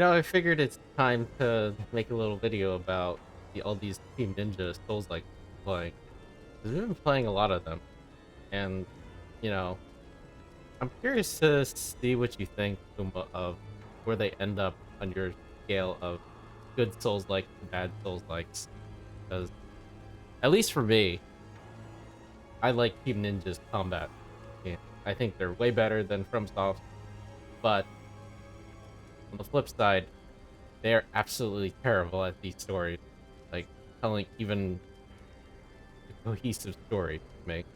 I figured it's time to make a little video about all these Team Ninja Souls like playing. 'Cause we've been playing a lot of them, and you know, I'm curious to see what you think, Uma, of where they end up on your scale of good Souls like to bad Souls likes. Because at least for me, I like Team Ninja's combat. Yeah, I think they're way better than FromSoft, but on the flip side, they're absolutely terrible at these stories, like telling even a cohesive story to make.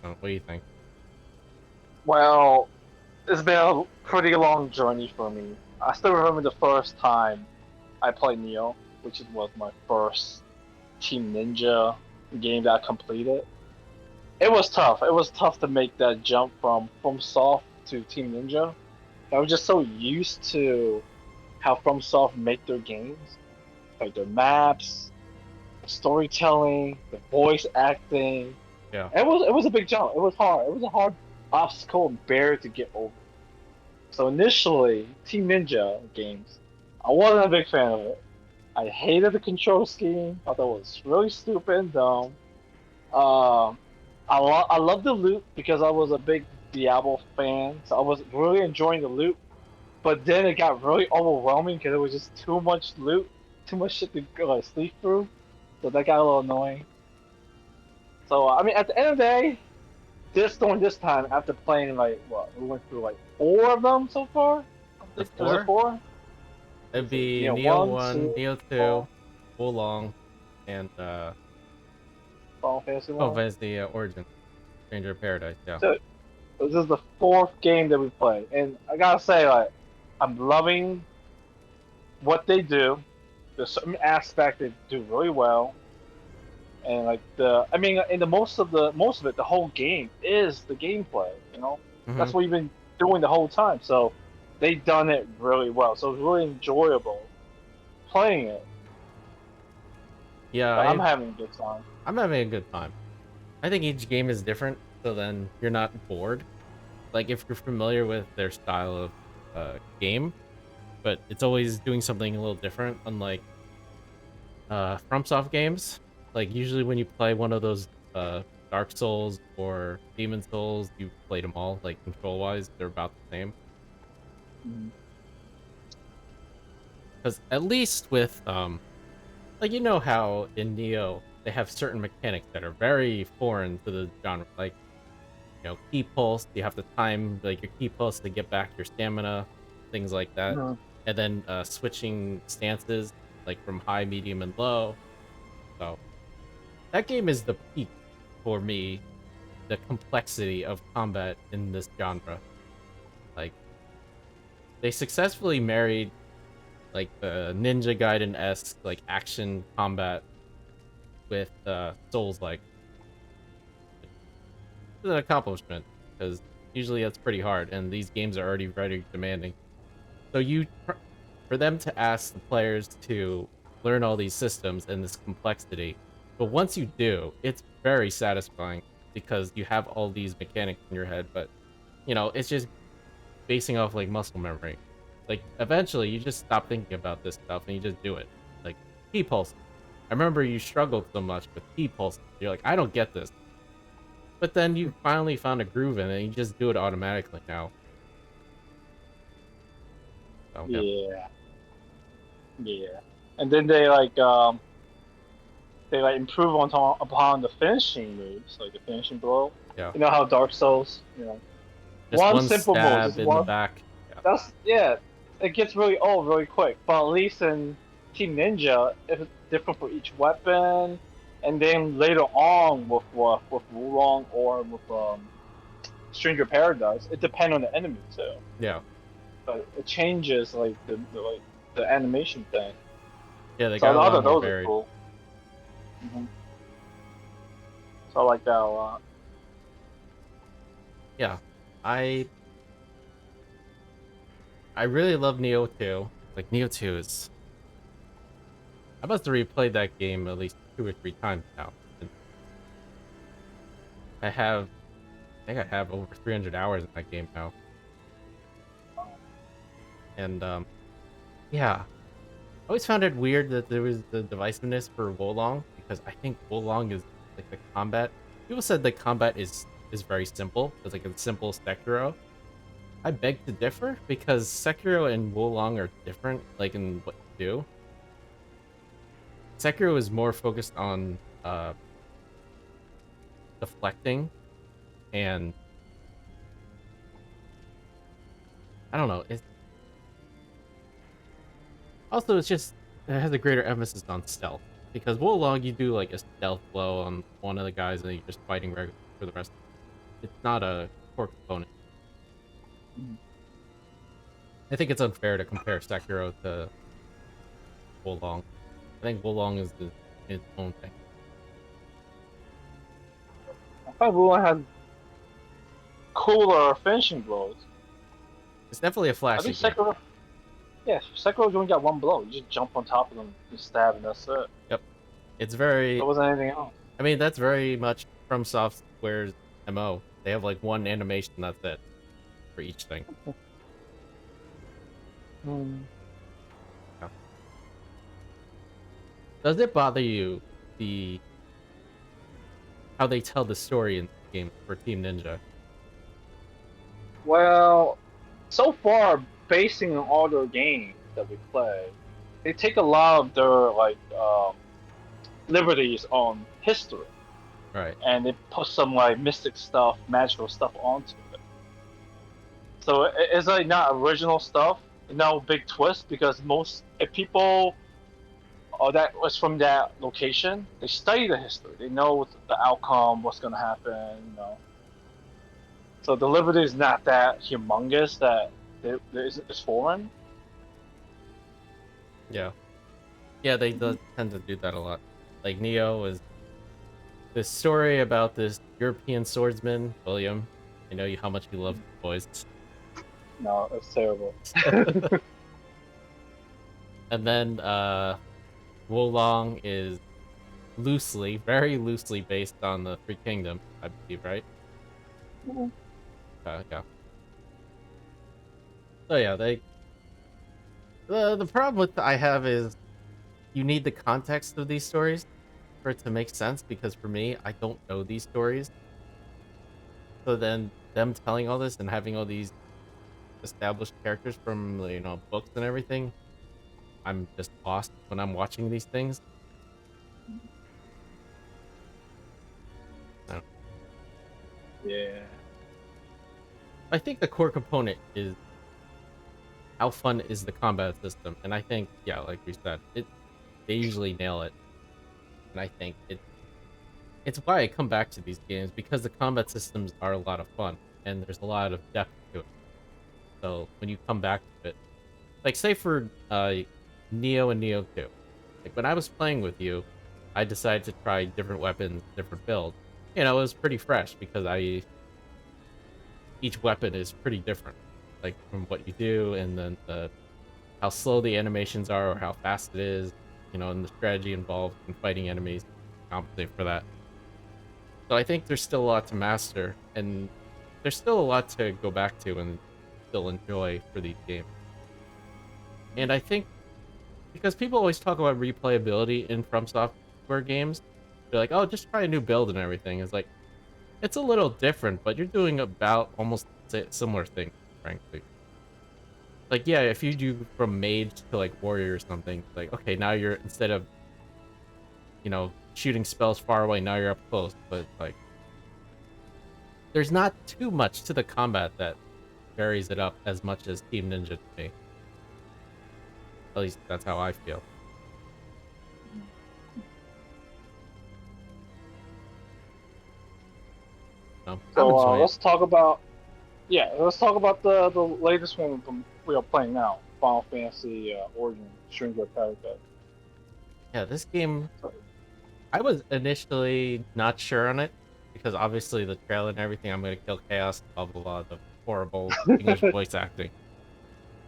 What do you think? Well, it's been a pretty long journey for me. I still remember the first time I played Neo, which was my first Team Ninja game that I completed. It was tough. It was tough to make that jump from Soft to Team Ninja. I was just so used to how FromSoft make their games, like their maps, the storytelling, the voice acting. Yeah. It was a big jump. It was hard. It was a hard obstacle and barrier to get over. So initially, Team Ninja games, I wasn't a big fan of it. I hated the control scheme. I thought it was really stupid and dumb. Um, I love the loot because I was a big Diablo fan, so I was really enjoying the loot. But then it got really overwhelming because it was just too much loot, too much shit to sleep through. So that got a little annoying. So I mean, at the end of the day, this time after playing like what we went through like four of them so far. I The think was it four? four? It'd Was it be Neo Neo one, 1, two, Neo four, 2, Wulong, and Final Fantasy oh, one? that's the Origin, Stranger of Paradise. Yeah. So this is the fourth game that we played, and I gotta say like I'm loving what they do. There's certain aspect they do really well, and like I mean, in the most of it, the whole game is the gameplay. hmm That's what you've been doing the whole time. So they done it really well. So it's really enjoyable playing it. Yeah, So I'm having a good time. I'm having a good time. I think each game is different, so then you're not bored. Like if you're familiar with their style of game, but it's always doing something a little different, unlike FromSoft games. Like usually when you play one of those Dark Souls or Demon Souls, you've played them all. Like control wise, they're about the same. Mhm. Because at least with like how in Neo they have certain mechanics that are very foreign to the genre. Like key pulse, you have to time like your key pulse to get back your stamina, things like that, Mhm. and then switching stances like from high, medium, and low. So that game is the peak for me, the complexity of combat in this genre. Like they successfully married like the Ninja Gaiden esque like action combat with Souls like. It's an accomplishment because usually that's pretty hard, and these games are already very demanding. So for them to ask the players to learn all these systems and this complexity, but once you do, it's very satisfying because you have all these mechanics in your head, but it's just basing off like muscle memory. Like eventually you just stop thinking about this stuff and you just do it. Like key pulse. I remember you struggled so much with key pulse. You're like, I don't get this. But then you finally found a groove in it and you just do it automatically now. So yeah. Yeah, yeah. And then they like improve upon the finishing moves, like the finishing blow. Yeah. You know how Dark Souls, Just one one simple move, stab just in the one. back. Yeah. That's yeah. It gets really old really quick. But at least in Team Ninja, if it's different for each weapon, and then later on with Wulong or with Stranger Paradise, it depends on the enemy too. Yeah. But it changes like the animation thing. Yeah, they So got a the lot other more those are varied. cool. So I like that a lot. Yeah. I I really love Neo 2. Like Neo 2 is I must have replayed that game at least two or three times now. And I think I have over 300 hours in that game now. And yeah, I always found it weird that there was the divisiveness for Wolong because I think Wolong is like the combat. People said the combat is very simple. It's like a simple Sekiro. I beg to differ because Sekiro and Wolong are different, like in what you do. Sekiro is more focused on deflecting and I don't know. It's just it has a greater emphasis on stealth because Wolong you do like a stealth blow on one of the guys and then you're just fighting regular for the rest. It's not a core component. I think it's unfair to compare Sekiro to Wolong. I think Wolong is its own thing. I thought Wuhan had cooler finishing blows. It's definitely a I flashy think game. Sekiro. Yeah, Sekiro only got one blow. You just jump on top of them, and stab, and that's it. Yep. It's very. There wasn't anything else. I mean, that's very much from Software's MO. They have like one animation. That's it for each thing. Yeah. Does it bother you the how they tell the story in the game for Team Ninja? Well, so far, basing on all their games that we play, they take a lot of their liberties on history, Right. and they put some like mystic stuff, magical stuff onto it. So it's like not original stuff, no big twist because most if people that was from that location, they study the history, they know the outcome, what's gonna happen, you know. So the liberty is not that humongous that it's foreign. Yeah. Yeah, they do tend to do that a lot. Like Neo is this story about this European swordsman, William. I know you how much you love boys. No, it's terrible. And then Wolong is loosely, very loosely based on the Three Kingdoms, I believe, right? Yeah. So yeah, the problem with I have is you need the context of these stories for it to make sense because for me, I don't know these stories. So then them telling all this and having all these established characters from books and everything, I'm just lost when I'm watching these things. Yeah. I think the core component is how fun is the combat system, and I think like we said, they usually nail it, and I think it's why I come back to these games because the combat systems are a lot of fun and there's a lot of depth to it. So when you come back to it, like say for Neo and Neo 2, like when I was playing with you, I decided to try different weapons, different builds. It was pretty fresh because each weapon is pretty different, like from what you do, and then how slow the animations are or how fast it is, and the strategy involved in fighting enemies to compensate for that. So I think there's still a lot to master, and there's still a lot to go back to and still enjoy for these games. And I think because people always talk about replayability in From Software games, they're like, "Oh, just try a new build and everything." It's like it's a little different, but you're doing about almost similar things, frankly. Like, yeah, if you do from mage to like warrior or something, like okay, now you're instead of shooting spells far away, now you're up close. But like, there's not too much to the combat that varies it up as much as Team Ninja to me. At least that's how I feel. So let's talk about the latest one we are playing now, Final Fantasy Origin Stranger of Paradise. Yeah, this game, I was initially not sure on it because obviously the trailer and everything, I'm gonna kill Chaos, blah blah blah, the horrible English voice acting.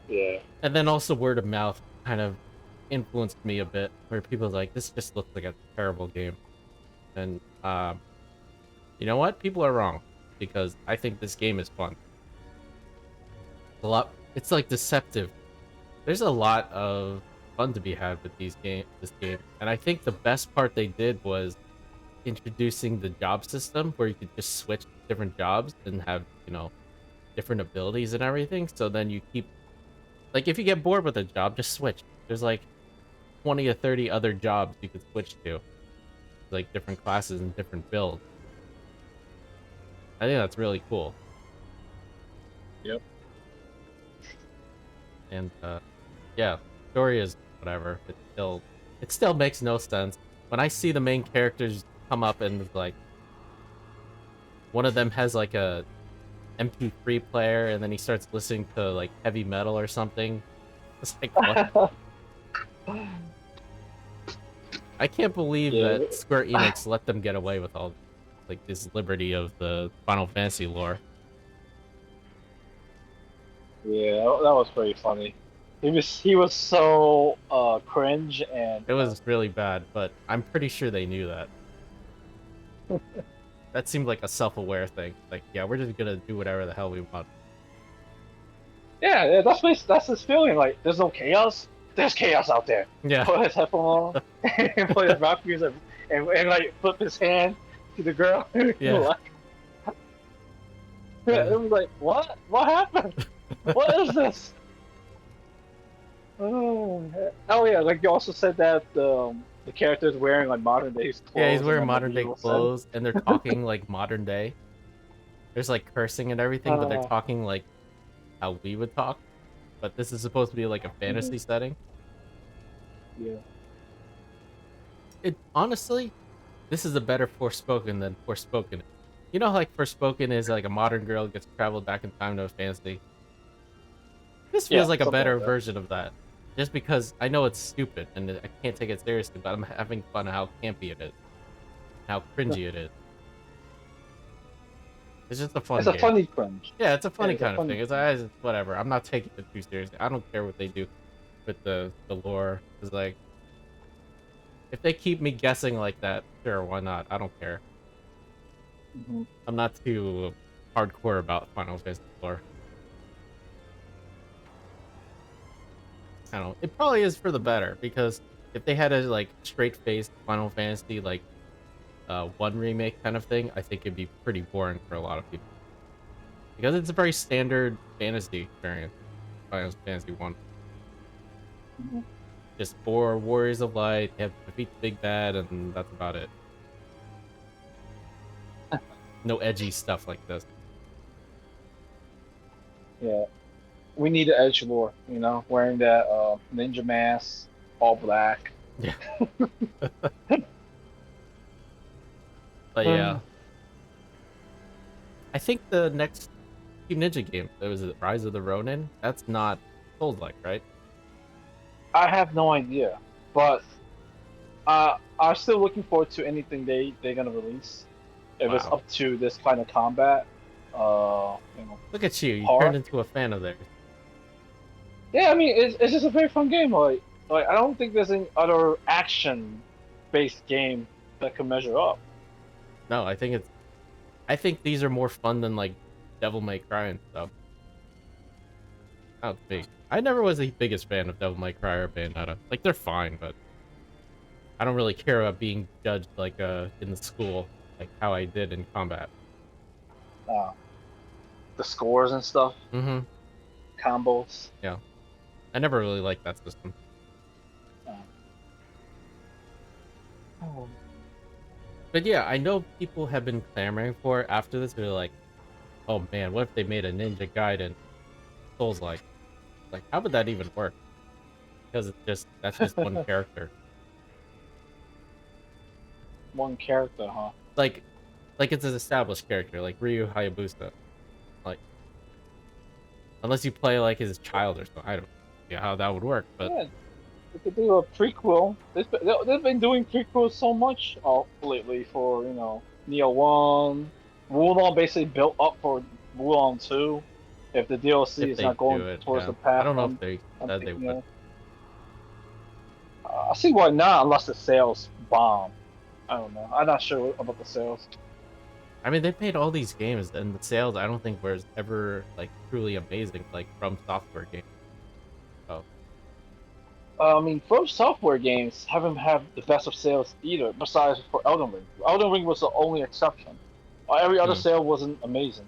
Yeah. And then also word of mouth kind of influenced me a bit, where people are like, "This just looks like a terrible game," and you know what? People are wrong because I think this game is fun. It's like deceptive there's a lot of fun to be had with this game, and I think the best part they did was introducing the job system where you could just switch different jobs and have different abilities and everything. So then you keep like if you get bored with a job, just switch. There's like 20 or 30 other jobs you could switch to, like different classes and different builds. I think that's really cool. Yep. And yeah, story is whatever. It still makes no sense when I see the main characters come up and like one of them has like a MP3 player and then he starts listening to like heavy metal or something. It's like what? I can't believe Yeah. that Square Enix let them get away with all like this liberty of the Final Fantasy lore. Yeah, that was pretty funny. He was so cringe and It was really bad, but I'm pretty sure they knew that. That seemed like a self-aware thing. Like, yeah, we're just gonna do whatever the hell we want. yeah, that's his feeling. Like there's no chaos. There's chaos out there. Yeah, Put his headphone on and play his rock music and like flip his hand to the girl. Yeah. Like, Yeah. It was like what? What happened? What is this? Oh yeah, like you also said that the character's wearing like modern day clothes. yeah, he's wearing and modern day medieval clothes, and they're talking like modern day. There's like cursing and everything, but they're talking like how we would talk. But this is supposed to be like a fantasy setting. Yeah. It honestly, this is a better Forspoken than Forspoken. You know, like Forspoken is like a modern girl gets traveled back in time to a fantasy. This feels Yeah, like a something better like that. version of that. Just because I know it's stupid and I can't take it seriously, but I'm having fun at how campy it is, how cringy it is. It's just a fun It's a game. funny cringe. Yeah, it's a funny it's a kind of funny thing. It's whatever. I'm not taking it too seriously. I don't care what they do with the lore. It's like if they keep me guessing like that, sure, why not? I don't care. Mm-hmm. I'm not too hardcore about Final Fantasy lore. I don't know. It probably is for the better because if they had a like straight-faced Final Fantasy like one remake kind of thing, I think it'd be pretty boring for a lot of people because it's a very standard fantasy experience. Final Fantasy One, Mm-hmm. just 4 warriors of light. They have to defeat the big bad, and that's about it. No edgy stuff like this. Yeah. We need the edge lore, wearing that ninja mask, all black. Yeah. But yeah, I think the next Team Ninja game, that was it, Rise of the Ronin. That's not Souls-like, right? I have no idea, but I'm still looking forward to anything they're gonna release. If it's Wow. up to this kind of combat, Look at you! You hard. turned into a fan of theirs. Yeah, I mean it's just a very fun game. Like I don't think there's any other action-based game that can measure up. No, I think these are more fun than like Devil May Cry and stuff. Not big. I never was the biggest fan of Devil May Cry or Bayonetta. Like they're fine, but I don't really care about being judged like in the school, like how I did in combat. Uh, the scores and stuff, Mm-hmm. combos. Yeah. I never really liked that system. Oh. But yeah, I know people have been clamoring for it after this. They're like, oh man, what if they made a Ninja Gaiden Souls-like? Like, how would that even work? Because that's just one character. One character, huh? Like it's an established character, like Ryu Hayabusa. Like, unless you play like his child or something, I don't know how that would work. But Yeah, they could do a prequel. They've been doing prequels so much lately for Neo 1. Wulong basically built up for Wulong 2. If the DLC if is they not going do it, towards yeah. the path, I don't know I'm if they said they thinking would. of. I see why not, unless the sales bomb. I don't know. I'm not sure about the sales. I mean, they've made all these games, and the sales I don't think was ever like truly amazing, like from software games. So I mean, From Software games haven't had the best of sales either, besides for Elden Ring. Elden Ring was the only exception. Every other Hmm. sale wasn't amazing.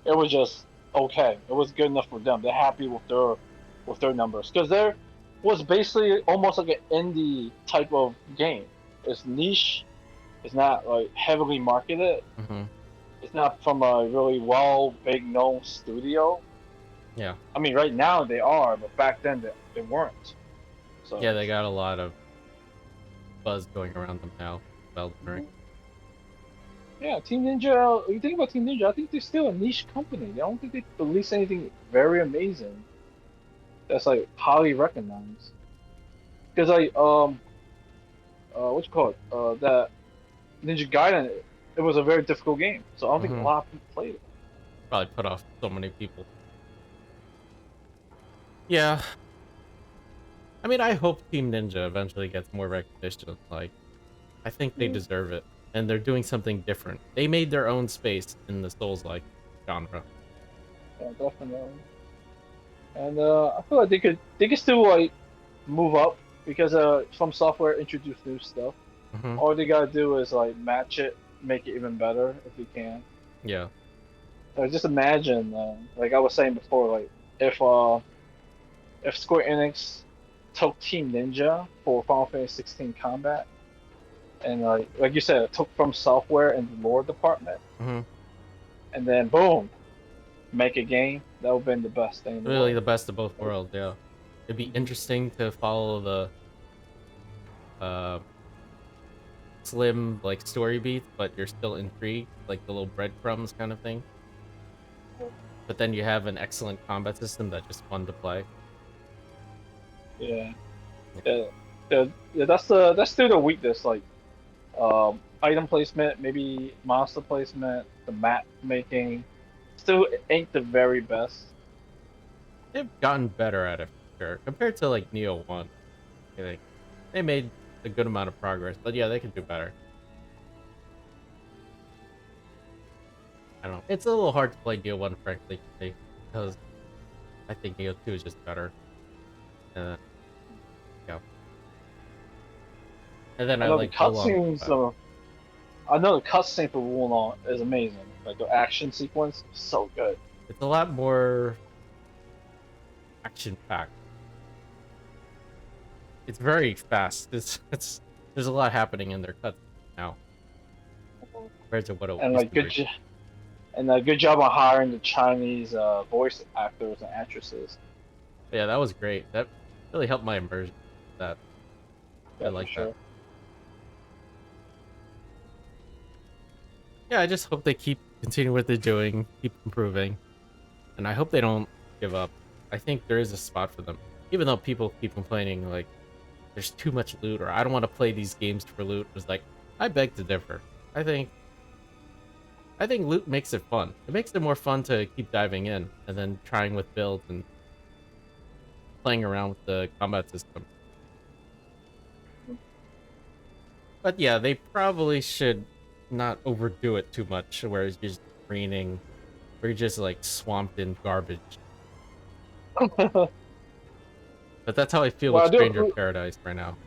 It was just okay. It was good enough for them. They're happy with their numbers because there was basically almost like an indie type of game. It's niche. It's not like heavily marketed. Hmm. It's not from a really well big known studio. Yeah. I mean, right now they are, but back then they weren't. Yeah, So. they got a lot of buzz going around them now. Elden Ring. Mhm. Yeah, Team Ninja. You think about Team Ninja, I think they're still a niche company. I don't think they release anything very amazing that's like highly recognized. Because like what you call it? That Ninja Gaiden, it was a very difficult game, so I don't think a Hmm. lot of people played it. Probably put off so many people. Yeah. I mean, I hope Team Ninja eventually gets more recognition. Like, I think they Yeah, deserve it, and they're doing something different. They made their own space in the Souls-like genre. yeah, definitely. And I feel like they could still like move up because From Software introduced new stuff. Hmm. All they gotta do is like match it, make it even better if they can. Yeah. Like just imagine, like I was saying before, like if Square Enix took Team Ninja for Final Fantasy 16 Combat, and like you said, took From Software in the lore department, Hmm. and then boom, make a game, that would have been the best thing in the Really, world. the best of both Like, worlds. Yeah. It'd be mhm. interesting to follow the uh slim like story beats, but you're still intrigued, like the little breadcrumbs kind of thing. But then you have an excellent combat system that's just fun to play. Yeah, Yeah. yeah, yeah. That's still the weakness. Like item placement, maybe monster placement, the map making, still ain't the very best. They've gotten better at it for sure compared to like Neo One. I think they made a good amount of progress, but yeah, they can do better. I don't know. It's a little hard to play Neo One, frankly, for me, because I think Neo Two is just better. Uh, yeah, and then I I know the like Wulong cutscenes. Combat. I know the cutscene for Wulong is amazing. Like the action sequence is so good. It's a lot more action packed. It's very fast. It's there's a lot happening in their cuts now compared to what it And used like to be. and a good job on hiring the Chinese voice actors and actresses. But yeah, that was great. That really helped my immersion. That I Yeah, for like that. sure. Yeah, I just hope they keep continuing what they're doing, keep improving, and I hope they don't give up. I think there is a spot for them, even though people keep complaining like there's too much loot or I don't want to play these games for loot. It's like I beg to differ. I think I think loot makes it fun. It makes it more fun to keep diving in and then trying with builds and playing around with the combat system. But yeah, they probably should not overdo it too much, where it's just raining, or you're just like swamped in garbage. But that's how I feel with well, Stranger of Paradise right now.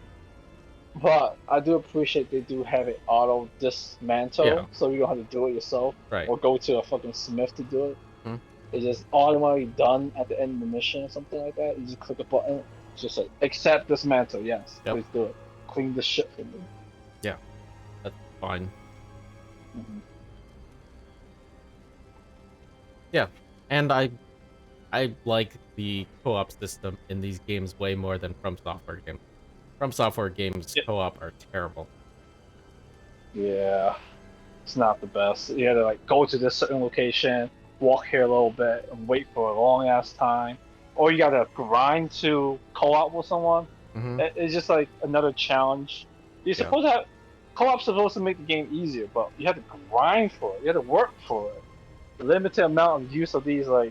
I do appreciate they do have it auto Yeah, dismantle, so you don't have to do it yourself right. or go to a fucking smith to do it. Hmm. It's just automatically done at the end of the mission or something like that. You just click a button. It's just like accept dismantle. Yes, Yep. please do it. Clean the shit for me. Yeah, that's fine. Hmm. Yeah, and I like the co-op system in these games way more than From Software games. From Software games Yeah. co-op are terrible. Yeah, it's not the best. You had to like go to this certain location, walk here a little bit, and wait for a long ass time, or you gotta grind to co-op with someone. Hmm. It's just like another challenge. You're Yeah. supposed to have co-op's supposed to make the game easier, but you have to grind for it. You have to work for it. The limited amount of use of these uh,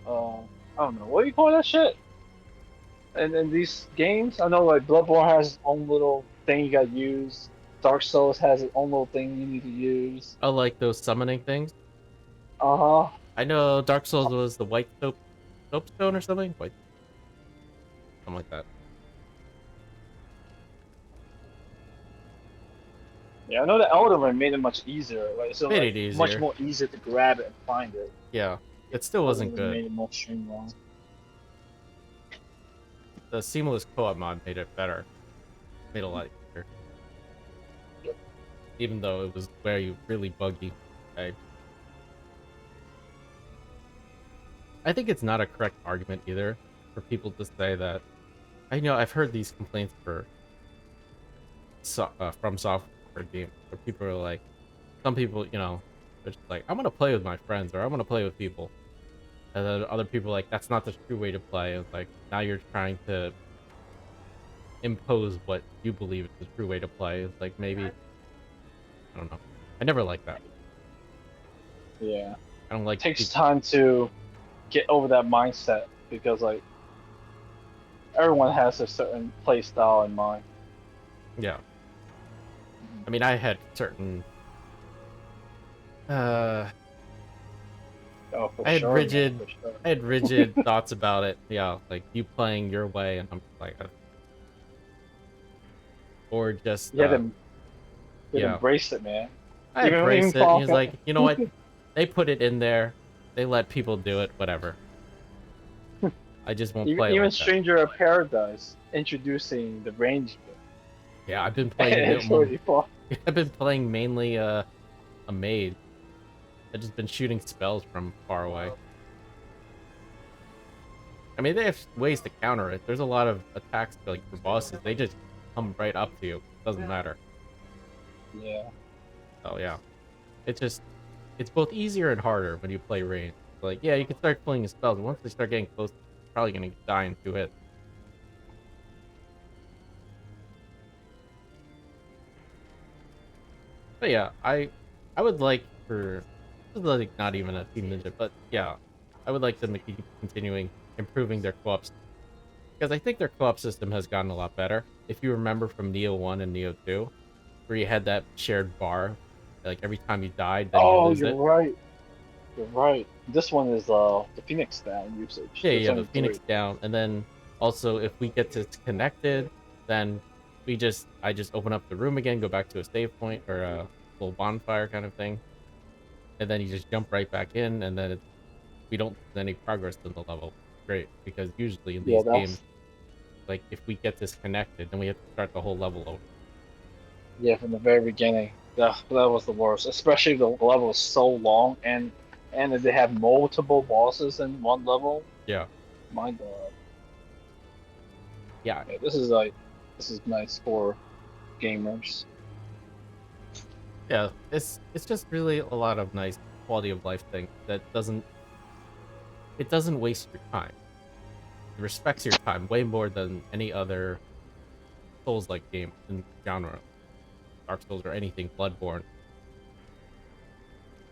I don't know what do you call that shit. And in these games, I know like Bloodborne has its own little thing you gotta use. Dark Souls has its own little thing you need to use. I like those summoning things. Uh huh. I know Dark Souls was the white soapstone or something, white something like that. Yeah, I know the Elden Ring made it much easier. Like so, Made like it much easier. more easier to grab it and find it. Yeah, it still Elden wasn't Ring good. made it more streamlined. The seamless co-op mod made it better. Made it a lot easier. Even though it was very really buggy. I I think it's not a correct argument either for people to say that. I know I've heard these complaints from software games where people are like, some people, they're just like, I'm gonna play with my friends or I'm gonna play with people, and then other people are like, that's not the true way to play. It's like now you're trying to impose what you believe is the true way to play. It's like maybe I don't know. I never like that. Yeah, I don't like takes people. time to get over that mindset because like everyone has a certain play style in mind. Yeah, I mean, I had certain uh Oh, for I had sure, man, rigid for sure. I had rigid thoughts about it. Yeah, like you playing your way, and I'm just like, or just You had to yeah. embrace it, man. I Even embrace it, and Paul. he's like, you know what? They put it in there. They let people do it. Whatever. I just won't play Even like that. Stranger of Paradise introducing the range Yeah, I've been playing it's really fun. I've been playing mainly a maid. I've just been shooting spells from far away. I mean, they have ways to counter it. There's a lot of attacks like for bosses. They just come right up to you. Doesn't matter. Yeah. Oh yeah, it's just it's both easier and harder when you play range. Like yeah, you can start pulling spells. Once they start getting close, you're probably gonna die in 2 hits. But yeah, I would like for this is like not even a Team Ninja, but yeah, I would like them to keep continuing improving their co-op because I think their co-op system has gotten a lot better. If you remember from Neo 1 and Neo 2, where you had that shared bar, like every time you died, then you Oh, lose you're it. right. You're right. This one is the Phoenix down usage. Yeah, There's yeah, the only Phoenix three. down, and then also if we get to connected, then I just open up the room again, go back to a save point or a little bonfire kind of thing, and then you just jump right back in, and then we don't lose any progress in the level. Great, because usually in Yeah, these games, that's like if we get disconnected, then we have to start the whole level over. yeah from the very beginning. That was the worst. Especially the level is so long and if they have multiple bosses in one level. Yeah, My God. yeah, Yeah, this is nice for gamers. yeah. It's just really a lot of nice quality of life things that doesn't waste your time. It respects your time way more than any other Souls like game in genre, Dark Souls or anything, Bloodborne.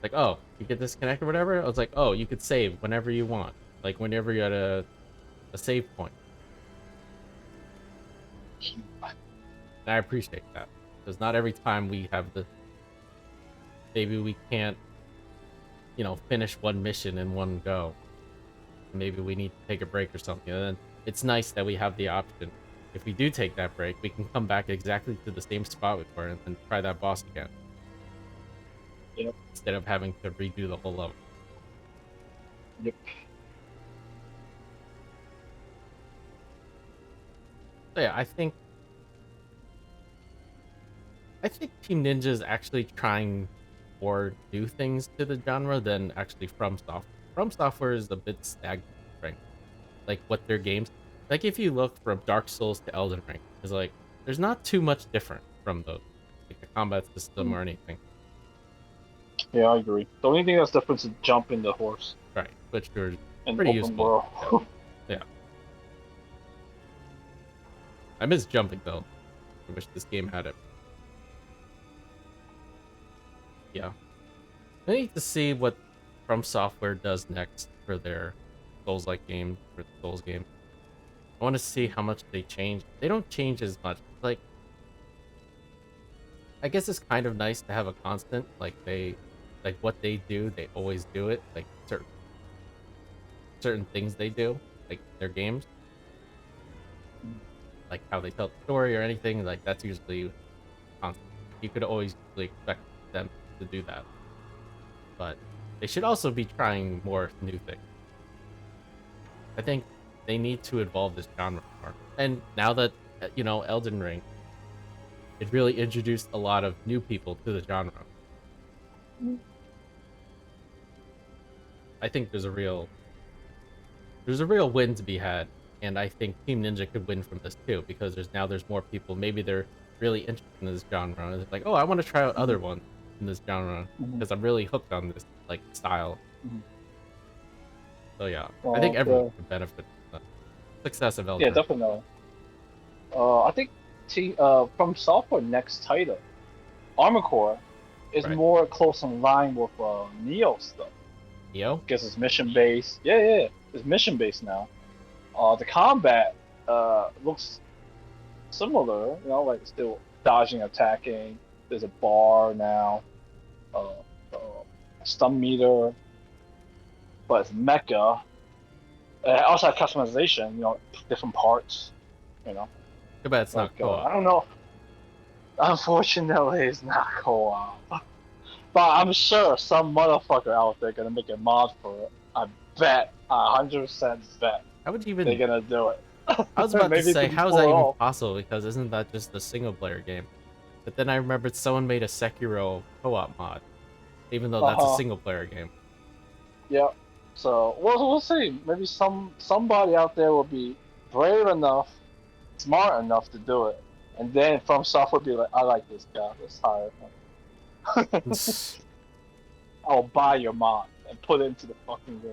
Like, oh, you get disconnected or whatever. I was like, oh, you could save whenever you want, like whenever you're at a save point. And I appreciate that because not every time we have the maybe we can't finish one mission in one go. Maybe we need to take a break or something. And then it's nice that we have the option. If we do take that break, we can come back exactly to the same spot we were and then try that boss again Yep. instead of having to redo the whole level. Yep. So yeah, I think Team Ninja is actually trying more new things to the genre than actually From Software. From Software is a bit stagnant, right? Like what their games, like if you look from Dark Souls to Elden Ring, is like there's not too much different from those, like the combat system or anything, Yeah, I agree. The only thing that's different is jumping the horse right? Which are and pretty open useful. world. Yeah, yeah. I miss jumping though. I wish this game had it. Yeah, I need to see what From Software does next for their Souls-like games, for the Souls game. I want to see how much they change. They don't change as much. Like, I guess it's kind of nice to have a constant. Like what they do, they always do it. Like certain things they do, like their games, like how they tell the story or anything. Like that's usually constant. you could always really expect them to do that. But they should also be trying more new things. I think they need to evolve this genre more. And now that Elden Ring, it really introduced a lot of new people to the genre. I think there's a real win to be had, and I think Team Ninja could win from this too because there's more people. Maybe they're really interested in this genre. It's like, oh, I want to try out other ones in this genre because I'm really hooked on this like style. So yeah, I think everyone could benefit from the success of Elden Yeah, Ring. definitely. I think from Software next title, Armor Core is Right. more close in line with Neo stuff. Neo? Because it's mission based. Yeah, it's mission based now. The combat looks similar, like still dodging, attacking. There's a bar now, uh, uh, stun meter, but it's mecha. Also have customization, different parts, you know. Too bad it's not co-op. I don't know. Unfortunately, it's not co-op. But I'm sure some motherfucker out there gonna make a mod for it. I bet, 100% bet How would you they're even? gonna do it. I was about to Maybe say, can how is pull that it even off. possible? Because isn't that just a single player game? But then I remembered someone made a Sekiro co-op mod, even though that's a single player game. Yeah. So we'll see. Maybe somebody out there will be brave enough, smart enough to do it, and then from software be like, I like this guy. Let's hire him. I'll buy your mod and put it into the fucking game.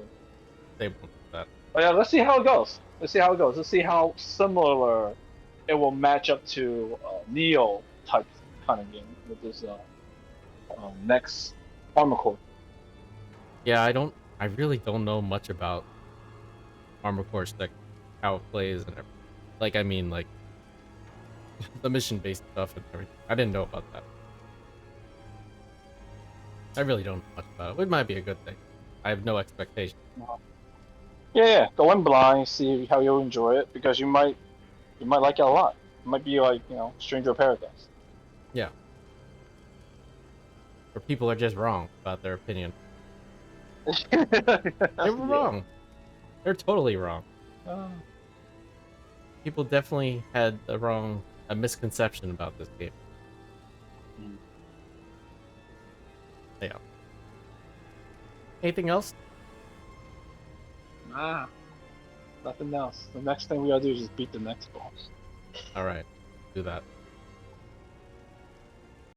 They won't do that. But yeah, let's see how it goes. Let's see how similar it will match up to Neo type kind of game with this next Armor Core. Yeah, I really don't know much about Armor Core Stick, how it plays and everything. Like, I mean, like the mission-based stuff and everything. I didn't know about that. I really don't know much about it. It might be a good thing. I have no expectations. Yeah, go in blind, see how you'll enjoy it because you might like it a lot. It might be like Stranger of Paradise. Yeah. Or people are just wrong about their opinion. They were wrong. They're totally wrong. People definitely had a misconception about this game. Yeah. Anything else? Nah, nothing else. The next thing we gotta do is just beat the next boss. All right, do that.